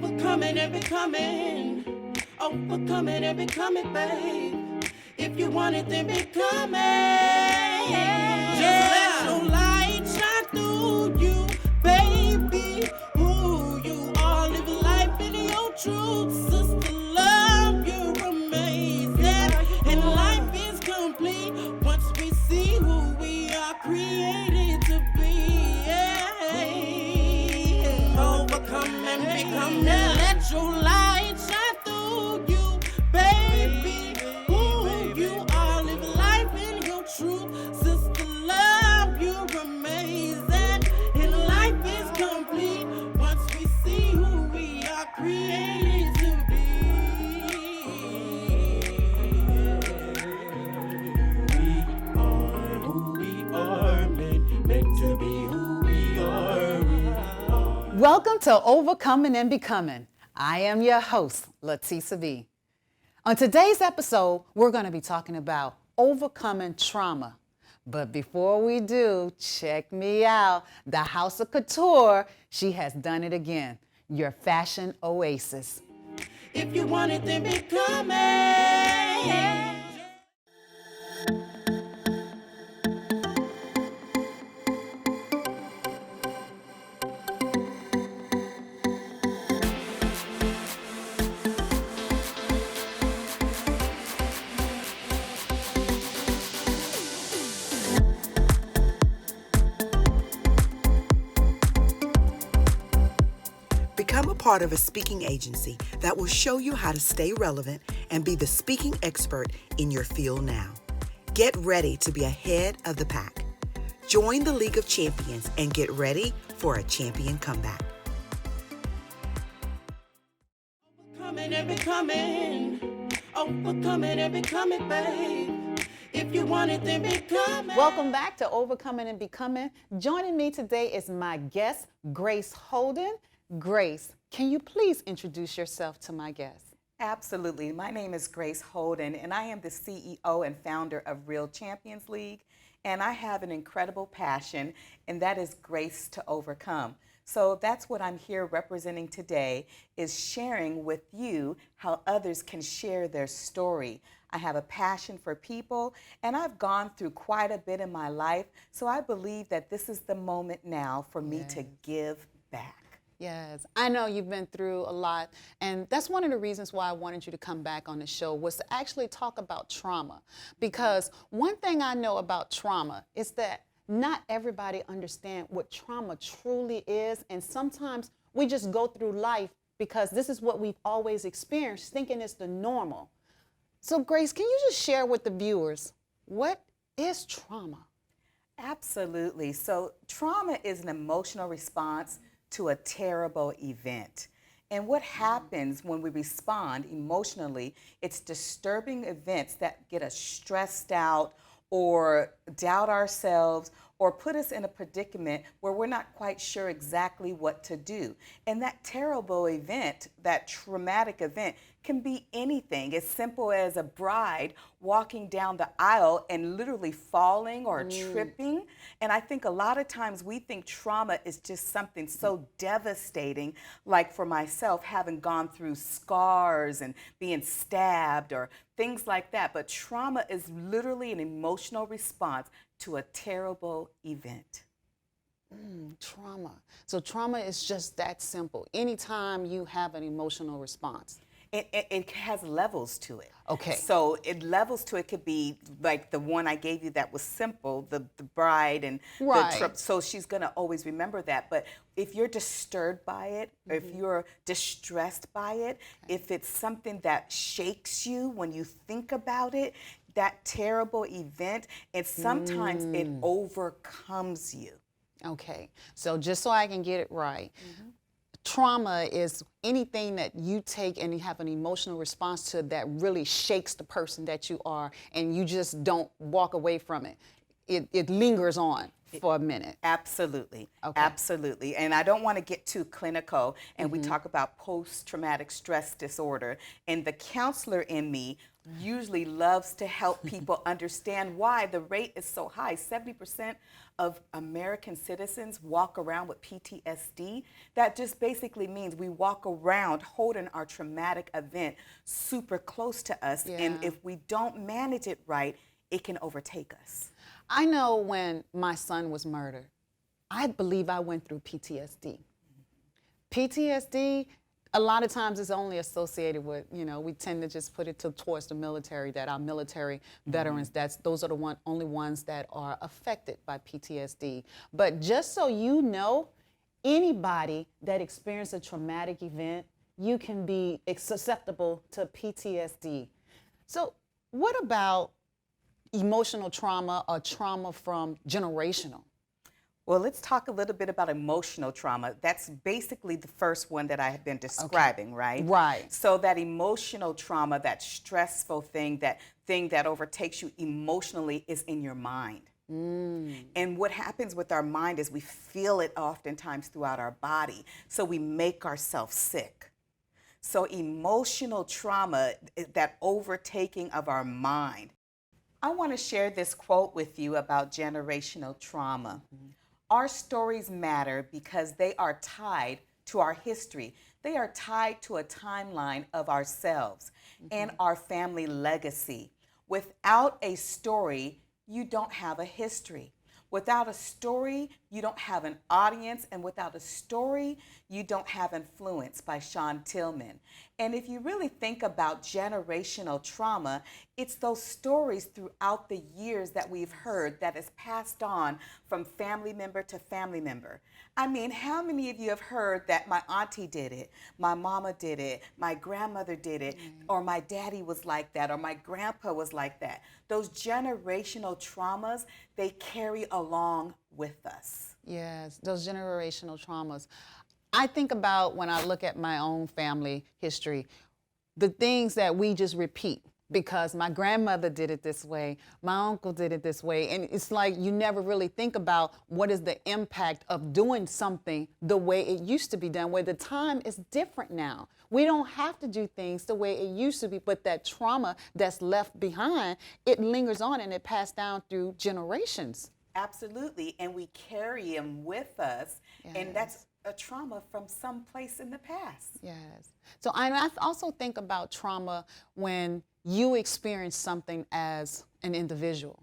Overcoming and becoming. Overcoming and becoming, babe. If you want it, then become it. Just let your light shine through you, baby. Who you are, live life in your truth. Sister, love, you're amazing. And life is complete once we see who we are created to be. Overcome and become. Now let your light shine through you, baby. Who you are, live life in your truth. Sister, love, you're amazing. And life is complete once we see who we are created to be. We are who we are, meant to be who we are. Welcome to Overcoming and Becoming. I am your host, Latisa B. On today's episode, we're going to be talking about overcoming trauma. But before we do, check me out. The House of Couture, she has done it again. Your fashion oasis. If you want it, then become it. Become a part of a speaking agency that will show you how to stay relevant and be the speaking expert in your field now. Get ready to be ahead of the pack. Join the League of Champions and get ready for a champion comeback. Overcoming and becoming. Overcoming and becoming, babe. If you want it, then become it. Welcome back to Overcoming and Becoming. Joining me today is my guest, Grace Holden. Grace, can you please introduce yourself to my guest? Absolutely. My name is Grace Holden, and I am the CEO and founder of Real Champions League. And I have an incredible passion, and that is grace to overcome. So that's what I'm here representing today, is sharing with you how others can share their story. I have a passion for people, and I've gone through quite a bit in my life, so I believe that this is the moment now for me to give back. Yes, I know you've been through a lot, and that's one of the reasons why I wanted you to come back on the show, was to actually talk about trauma. Because one thing I know about trauma is that not everybody understands what trauma truly is, and sometimes we just go through life because this is what we've always experienced, thinking it's the normal. So Grace, can you just share with the viewers, what is trauma? Absolutely. So trauma is an emotional response to a terrible event. And what happens when we respond emotionally, it's disturbing events that get us stressed out or doubt ourselves or put us in a predicament where we're not quite sure exactly what to do. And that terrible event, that traumatic event, can be anything as simple as a bride walking down the aisle and literally falling or tripping. And I think a lot of times we think trauma is just something so devastating, like for myself, having gone through scars and being stabbed or things like that. But trauma is literally an emotional response to a terrible event. Trauma. So trauma is just that simple. Anytime you have an emotional response. It has levels to it. Okay. So levels to it could be like the one I gave you that was simple, the bride and Right. the trip. So she's going to always remember that. But if you're disturbed by it, or if you're distressed by it, if it's something that shakes you when you think about it, that terrible event, and sometimes it overcomes you. Okay, so just so I can get it right, trauma is anything that you take and you have an emotional response to that really shakes the person that you are, and you just don't walk away from it. It lingers on for a minute. Absolutely. Okay. Absolutely. And I don't want to get too clinical, and we talk about post-traumatic stress disorder. And the counselor in me usually loves to help people understand why the rate is so high. 70% of American citizens walk around with PTSD. That just basically means we walk around holding our traumatic event super close to us. And if we don't manage it right, it can overtake us. I know when my son was murdered, I believe I went through PTSD. PTSD, a lot of times is only associated with, we tend to just put it towards the military, that our military veterans, those are the only ones that are affected by PTSD. But just so you know, anybody that experienced a traumatic event, you can be susceptible to PTSD. So what about emotional trauma or trauma from generational? Well, let's talk a little bit about emotional trauma. That's basically the first one that I have been describing, right? Right. So that emotional trauma, that stressful thing that overtakes you emotionally is in your mind. And what happens with our mind is we feel it oftentimes throughout our body. So we make ourselves sick. So emotional trauma, that overtaking of our mind. I want to share this quote with you about generational trauma. Our stories matter because they are tied to our history. They are tied to a timeline of ourselves and our family legacy. Without a story, you don't have a history. Without a story, you don't have an audience, and without a story, you don't have influence, by Sean Tillman. And if you really think about generational trauma, it's those stories throughout the years that we've heard that is passed on from family member to family member. I mean, how many of you have heard that my auntie did it, my mama did it, my grandmother did it, or my daddy was like that, or my grandpa was like that? Those generational traumas, they carry along with us. Yes, those generational traumas. I think about when I look at my own family history, the things that we just repeat because my grandmother did it this way, my uncle did it this way, and it's like you never really think about what is the impact of doing something the way it used to be done, where the time is different now. We don't have to do things the way it used to be, but that trauma that's left behind, it lingers on and it passed down through generations. Absolutely, and we carry them with us, and that's a trauma from some place in the past. Yes. So I also think about trauma when you experience something as an individual,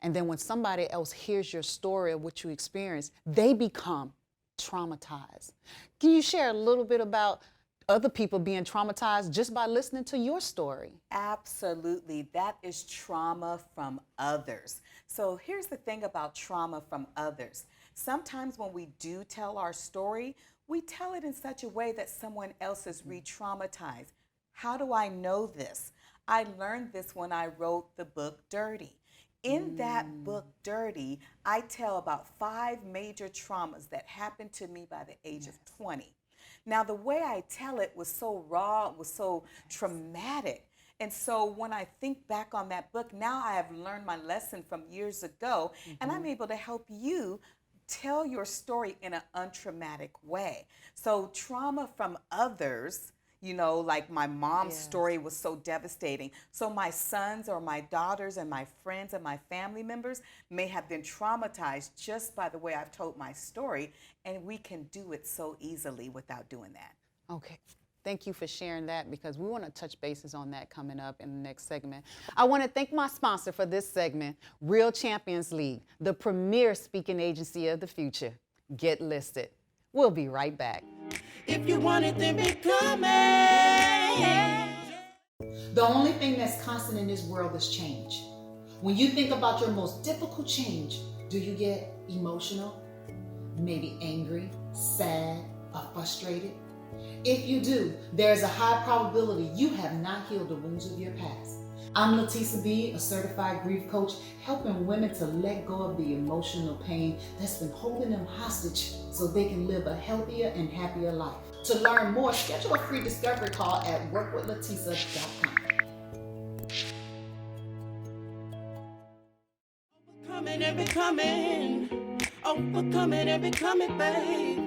and then when somebody else hears your story of what you experienced, they become traumatized. Can you share a little bit about other people being traumatized just by listening to your story? Absolutely. That is trauma from others. So here's the thing about trauma from others. Sometimes when we do tell our story, we tell it in such a way that someone else is re-traumatized. How do I know this? I learned this when I wrote the book Dirty. In that book, Dirty, I tell about 5 major traumas that happened to me by the age of 20. Now, the way I tell it was so raw, it was so traumatic. And so when I think back on that book, now I have learned my lesson from years ago, and I'm able to help you tell your story in an untraumatic way. So trauma from others, you know, like my mom's story was so devastating. So my sons or my daughters and my friends and my family members may have been traumatized just by the way I've told my story, and we can do it so easily without doing that. Okay. Thank you for sharing that, because we want to touch bases on that coming up in the next segment. I want to thank my sponsor for this segment, Real Champions League, the premier speaking agency of the future. Get listed. We'll be right back. If you want it, then become it. The only thing that's constant in this world is change. When you think about your most difficult change, do you get emotional? Maybe angry, sad, or frustrated? If you do, there's a high probability you have not healed the wounds of your past. I'm Latisa B, a certified grief coach, helping women to let go of the emotional pain that's been holding them hostage so they can live a healthier and happier life. To learn more, schedule a free discovery call at workwithlatisa.com. Overcoming and becoming, overcoming and becoming, babe.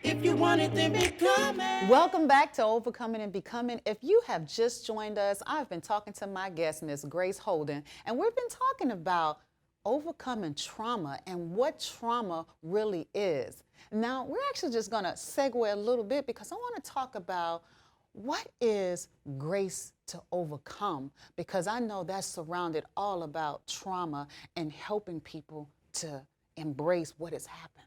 If you want it, then become it. Welcome back to Overcoming and Becoming. If you have just joined us, I've been talking to my guest, Miss Grace Holden, and we've been talking about overcoming trauma and what trauma really is. Now, we're actually just going to segue a little bit because I want to talk about what is grace to overcome, because I know that's surrounded all about trauma and helping people to embrace what has happened.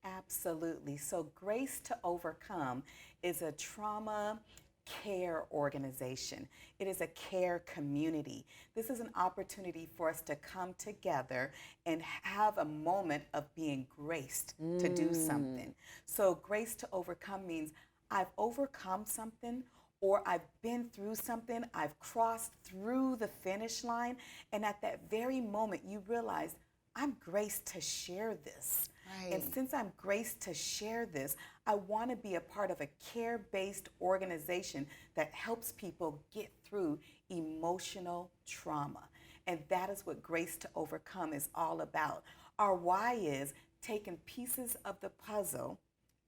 Absolutely. So Grace to Overcome is a trauma care organization. It is a care community. This is an opportunity for us to come together and have a moment of being graced to do something. So Grace to Overcome means I've overcome something, or I've been through something, I've crossed through the finish line, and at that very moment you realize I'm graced to share this. Right. And since I'm graced to share this, I want to be a part of a care-based organization that helps people get through emotional trauma. And that is what Grace to Overcome is all about. Our why is taking pieces of the puzzle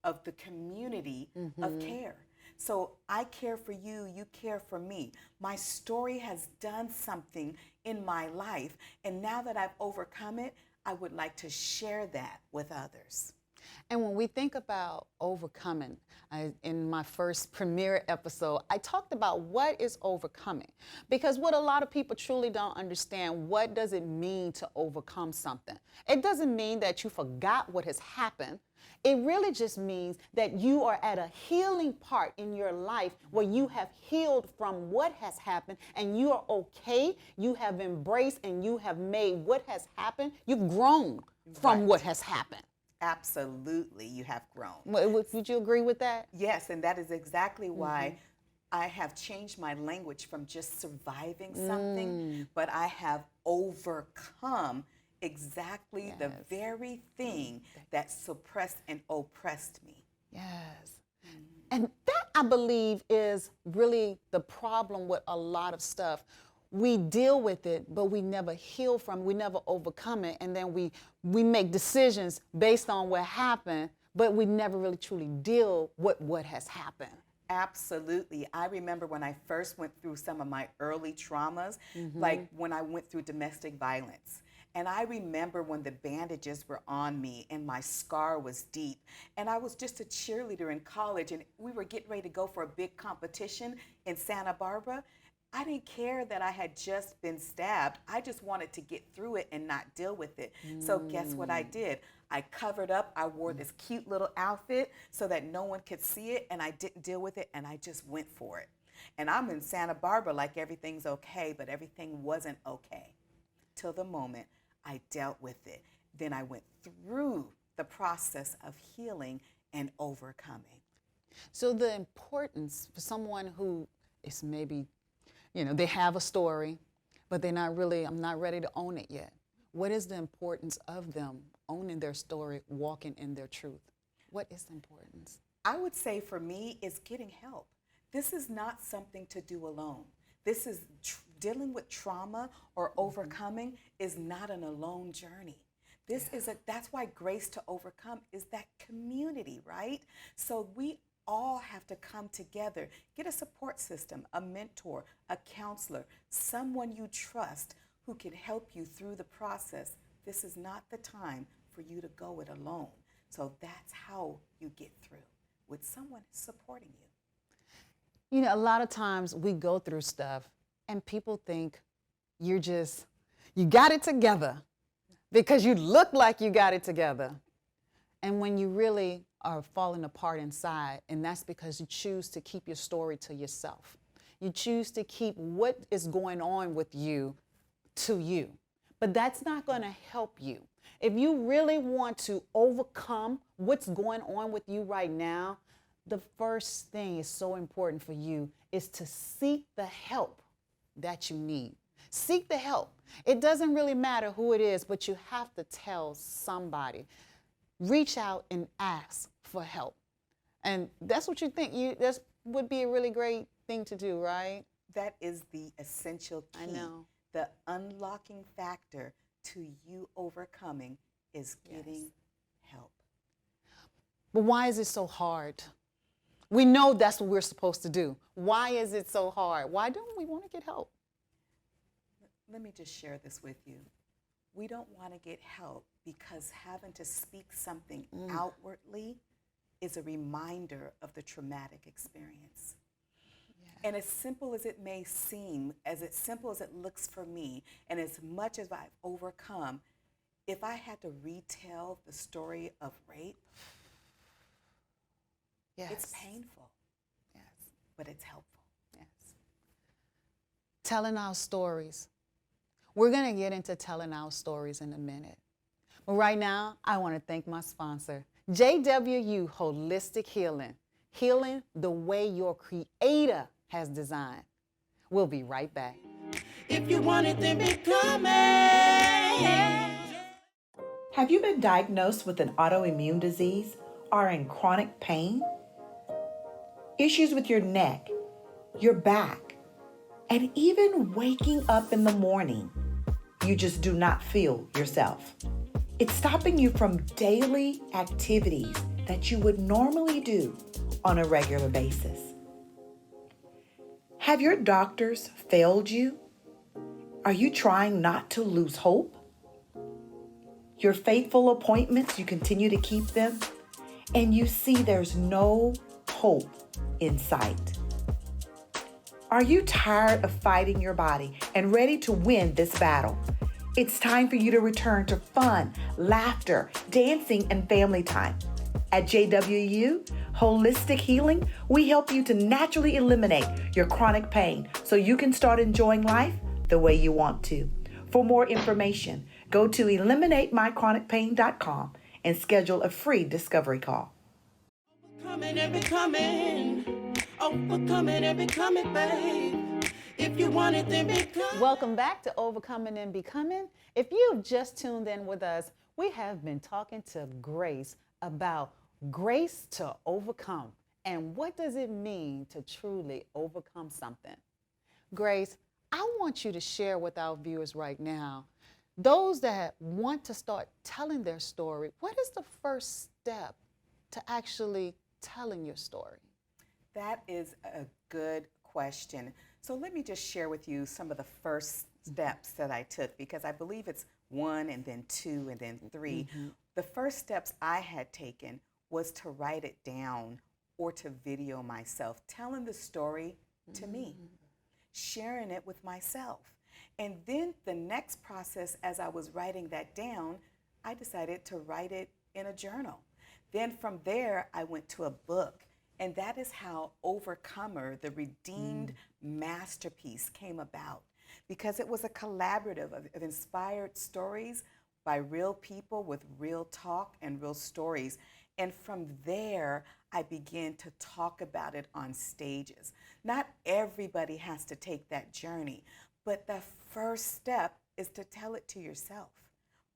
of the community of care. So I care for you, you care for me. My story has done something in my life, and now that I've overcome it, I would like to share that with others. And when we think about overcoming, in my first premiere episode, I talked about what is overcoming. Because what a lot of people truly don't understand, what does it mean to overcome something? It doesn't mean that you forgot what has happened. It really just means that you are at a healing part in your life where you have healed from what has happened and you are okay. You have embraced and you have made what has happened. You've grown from what has happened. Absolutely, you have grown. Would you agree with that? Yes, and that is exactly why I have changed my language from just surviving something, but I have overcome exactly the very thing that suppressed and oppressed me. Yes. And that, I believe, is really the problem with a lot of stuff. We deal with it, but we never heal from it. We never overcome it. And then we make decisions based on what happened, but we never really truly deal with what has happened. Absolutely. I remember when I first went through some of my early traumas, like when I went through domestic violence. And I remember when the bandages were on me and my scar was deep. And I was just a cheerleader in college, and we were getting ready to go for a big competition in Santa Barbara. I didn't care that I had just been stabbed. I just wanted to get through it and not deal with it. So guess what I did? I covered up. I wore this cute little outfit so that no one could see it, and I didn't deal with it, and I just went for it. And I'm in Santa Barbara like everything's okay, but everything wasn't okay till the moment I dealt with it. Then I went through the process of healing and overcoming. So the importance for someone who is maybe, they have a story, but I'm not ready to own it yet. What is the importance of them owning their story, walking in their truth? What is the importance? I would say for me is getting help. This is not something to do alone. This is dealing with trauma or overcoming is not an alone journey. That's why Grace to Overcome is that community, right? So we all have to come together, get a support system, a mentor, a counselor, someone you trust who can help you through the process. This is not the time for you to go it alone. So that's how you get through, with someone supporting you. A lot of times we go through stuff and people think you got it together because you look like you got it together. And when you really are falling apart inside, and that's because you choose to keep your story to yourself. You choose to keep what is going on with you to you. But that's not going to help you. If you really want to overcome what's going on with you right now, the first thing is so important for you is to seek the help that you need. Seek the help. It doesn't really matter who it is, but you have to tell somebody. Reach out and ask for help. And that's what you think. That would be a really great thing to do, right? That is the essential key. I know. The unlocking factor to you overcoming is getting help. But why is it so hard? We know that's what we're supposed to do. Why is it so hard? Why don't we want to get help? Let me just share this with you. We don't want to get help because having to speak something outwardly is a reminder of the traumatic experience. And as simple as it may seem, as simple as it looks for me, and as much as I've overcome, if I had to retell the story of rape, it's painful, but it's helpful. Yes. Telling our stories. We're going to get into telling our stories in a minute. But right now, I want to thank my sponsor, JWU Holistic Healing. Healing the way your Creator has designed. We'll be right back. If you want it, then become it. Have you been diagnosed with an autoimmune disease or in chronic pain? Issues with your neck, your back, and even waking up in the morning, you just do not feel yourself. It's stopping you from daily activities that you would normally do on a regular basis. Have your doctors failed you? Are you trying not to lose hope? Your faithful appointments, you continue to keep them, and you see there's no hope in sight. Are you tired of fighting your body and ready to win this battle? It's time for you to return to fun, laughter, dancing, and family time. At JWU Holistic Healing, we help you to naturally eliminate your chronic pain so you can start enjoying life the way you want to. For more information, go to eliminatemychronicpain.com and schedule a free discovery call. Overcoming and becoming. Overcoming and becoming, babe. If you want it, then become. Welcome back to Overcoming and Becoming. If you've just tuned in with us, we have been talking to Grace about grace to overcome and what does it mean to truly overcome something. Grace, I want you to share with our viewers right now, those that want to start telling their story, what is the first step to actually telling your story? That is a good question. So let me just share with you some of the first steps that I took, because I believe it's 1 and then 2 and then 3. The first steps I had taken was to write it down or to video myself, telling the story to me, sharing it with myself. And then the next process, as I was writing that down, I decided to write it in a journal. Then from there, I went to a book. And that is how Overcomer, the redeemed masterpiece, came about. Because it was a collaborative of inspired stories by real people with real talk and real stories. And from there, I began to talk about it on stages. Not everybody has to take that journey, but the first step is to tell it to yourself.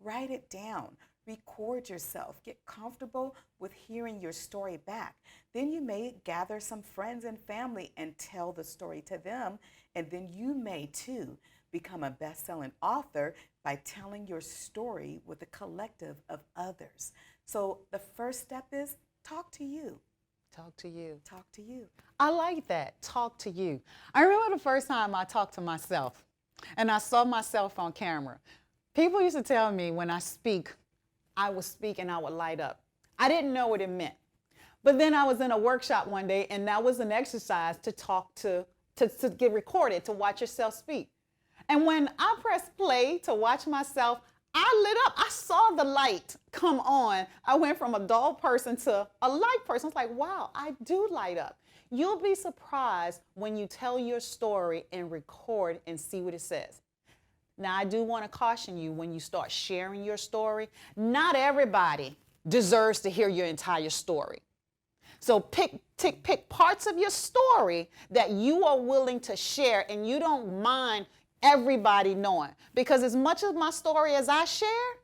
Write it down. Record yourself. Get comfortable with hearing your story back. Then you may gather some friends and family and tell the story to them. And then you may too become a best-selling author by telling your story with a collective of others. So the first step is talk to you. Talk to you. Talk to you. I like that. Talk to you. I remember the first time I talked to myself and I saw myself on camera. People used to tell me when I speak, I would speak and I would light up. I didn't know what it meant. But then I was in a workshop one day and that was an exercise to talk to get recorded, to watch yourself speak. And when I pressed play to watch myself, I lit up. I saw the light come on. I went from a dull person to a light person. It's like, wow, I do light up. You'll be surprised when you tell your story and record and see what it says. Now, I do want to caution you when you start sharing your story, not everybody deserves to hear your entire story. So pick parts of your story that you are willing to share and you don't mind everybody knowing. Because as much of my story as I share,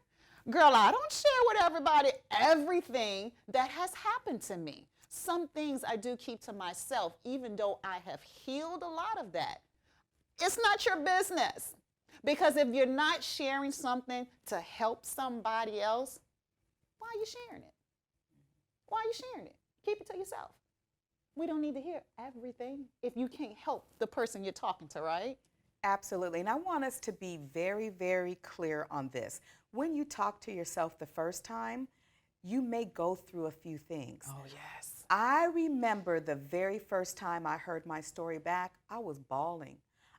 girl, I don't share with everybody everything that has happened to me. Some things I do keep to myself, even though I have healed a lot of that. It's not your business. Because if you're not sharing something to help somebody else, why are you sharing it? Why are you sharing it? Keep it to yourself. We don't need to hear everything if you can't help the person you're talking to, right? Absolutely. And I want us to be very, very clear on this. When you talk to yourself the first time, you may go through a few things. Oh, yes. I remember the very first time I heard my story back, I was bawling.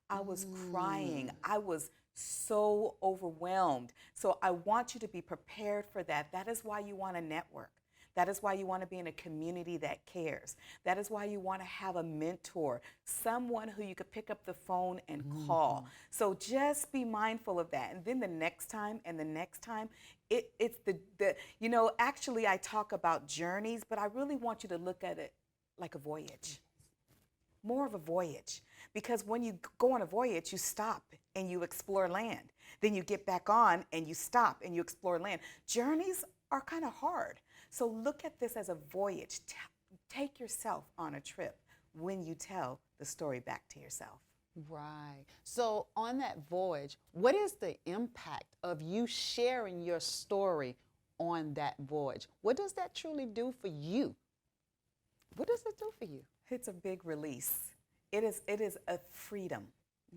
I was crying. I was so overwhelmed. So I want you to be prepared for that. That is why you want to network. That is why you want to be in a community that cares. That is why you want to have a mentor, someone who you could pick up the phone and call. So just be mindful of that. And then the next time and the next time, it's actually I talk about journeys, but I really want you to look at it like a voyage. More of a voyage. Because when you go on a voyage, you stop and you explore land. Then you get back on and you stop and you explore land. Journeys are kind of hard. So look at this as a voyage. Take yourself on a trip when you tell the story back to yourself. Right. So on that voyage, what is the impact of you sharing your story on that voyage? What does that truly do for you? What does it do for you? It's a big release. It is a freedom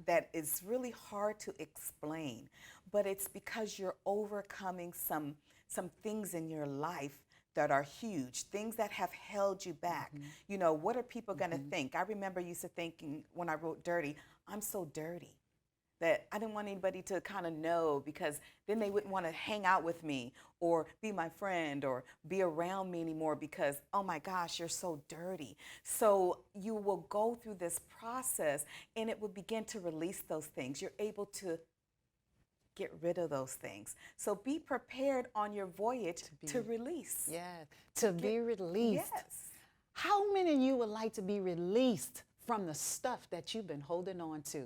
that is really hard to explain, but it's because you're overcoming some things in your life that are huge, things that have held you back. You know, what are people gonna think? I remember used to thinking when I wrote Dirty, I'm so dirty, that I didn't want anybody to kind of know, because then they wouldn't want to hang out with me or be my friend or be around me anymore because, oh my gosh, you're so dirty. So you will go through this process and it will begin to release those things. You're able to get rid of those things. So be prepared on your voyage to release. Yeah, to be released. Yes. How many of you would like to be released from the stuff that you've been holding on to?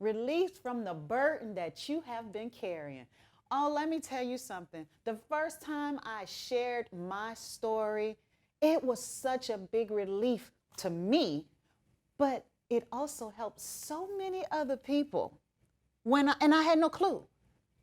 Released from the burden that you have been carrying. Oh, let me tell you something. The first time I shared my story, it was such a big relief to me, but it also helped so many other people. And I had no clue.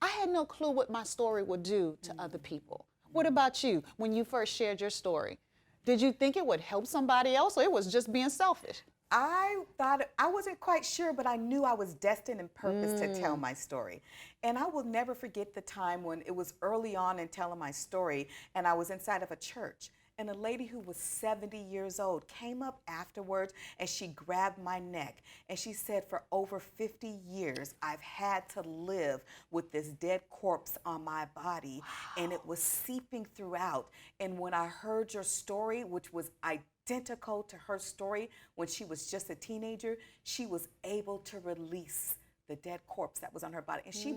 I had no clue what my story would do to other people. What about you when you first shared your story? Did you think it would help somebody else, or it was just being selfish? I thought, I wasn't quite sure, but I knew I was destined and purposed to tell my story. And I will never forget the time when it was early on in telling my story, and I was inside of a church. And a lady who was 70 years old came up afterwards and she grabbed my neck and she said, for over 50 years, I've had to live with this dead corpse on my body. Wow. And it was seeping throughout. And when I heard your story, which was identical to her story when she was just a teenager, she was able to release the dead corpse that was on her body. And she,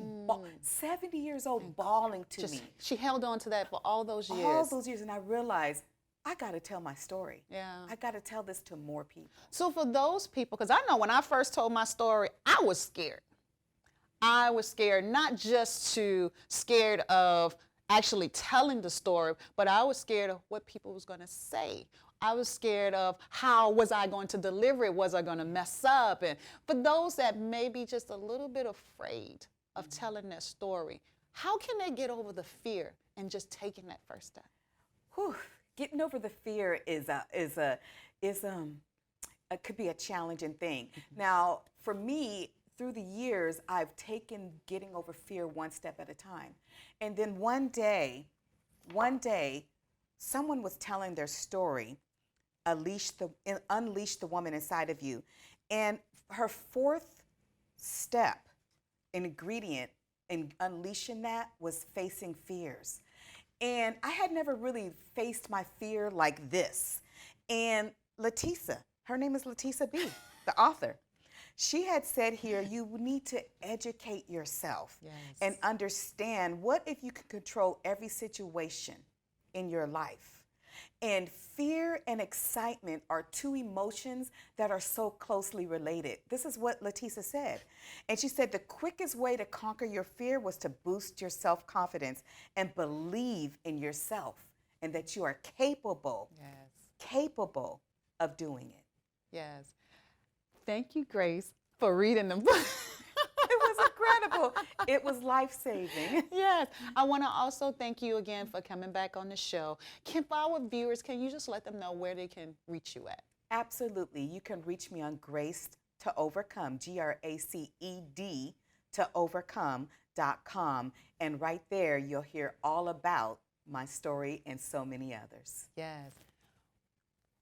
70 years old, bawling to me. She held on to that for all those years. All those years. And I realized, I got to tell my story. Yeah. I got to tell this to more people. So for those people, because I know when I first told my story, I was scared. I was scared, not just scared of actually telling the story, but I was scared of what people was going to say. I was scared of how was I going to deliver it? Was I going to mess up? And for those that may be just a little bit afraid of telling their story, how can they get over the fear and just taking that first step? Whew. Getting over the fear could be a challenging thing. Now, for me, through the years, I've taken getting over fear one step at a time. And then one day, someone was telling their story, unleash the woman inside of you. And her fourth step, ingredient in unleashing that, was facing fears. And I had never really faced my fear like this. And Latisa, her name is Latisa B., the author, she had said here, you need to educate yourself and understand, what if you can control every situation in your life? And fear and excitement are two emotions that are so closely related. This is what Latisa said. And she said the quickest way to conquer your fear was to boost your self-confidence and believe in yourself and that you are capable of doing it. Yes. Thank you, Grace, for reading the book. It was incredible. struggle, it was life-saving. Yes. I want to also thank you again for coming back on the show. For our viewers, can you just let them know where they can reach you at? Absolutely. You can reach me on Grace to Overcome, GRACED to overcome.com. And right there, you'll hear all about my story and so many others. Yes.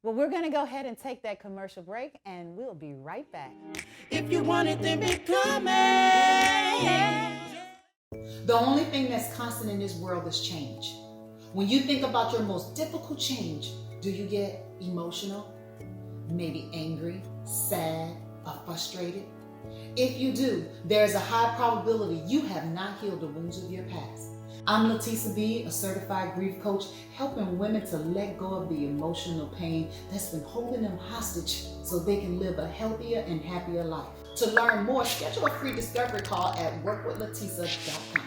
Well, we're going to go ahead and take that commercial break, and we'll be right back. If you want it, then become it. The only thing that's constant in this world is change. When you think about your most difficult change, do you get emotional? Maybe angry, sad, or frustrated? If you do, there is a high probability you have not healed the wounds of your past. I'm Latisa B, a certified grief coach, helping women to let go of the emotional pain that's been holding them hostage so they can live a healthier and happier life. To learn more, schedule a free discovery call at workwithlatisa.com.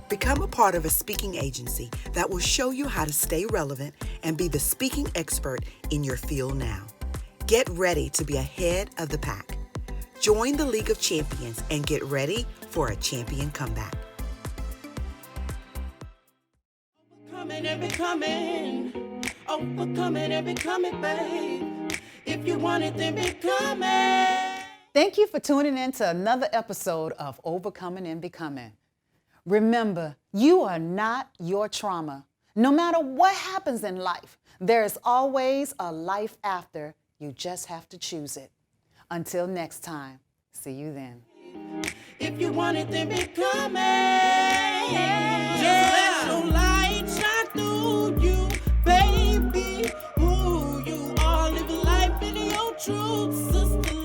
Become a part of a speaking agency that will show you how to stay relevant and be the speaking expert in your field now. Get ready to be ahead of the pack. Join the League of Champions and get ready for a champion comeback. Overcoming and becoming. Overcoming and becoming, babe. If you want it, then become it. Thank you for tuning in to another episode of Overcoming and Becoming. Remember, you are not your trauma. No matter what happens in life, there is always a life after. You just have to choose it. Until next time, see you then. If you want it, then become it. Just let your light shine through you, baby. Who you are, live life in your truth, sister.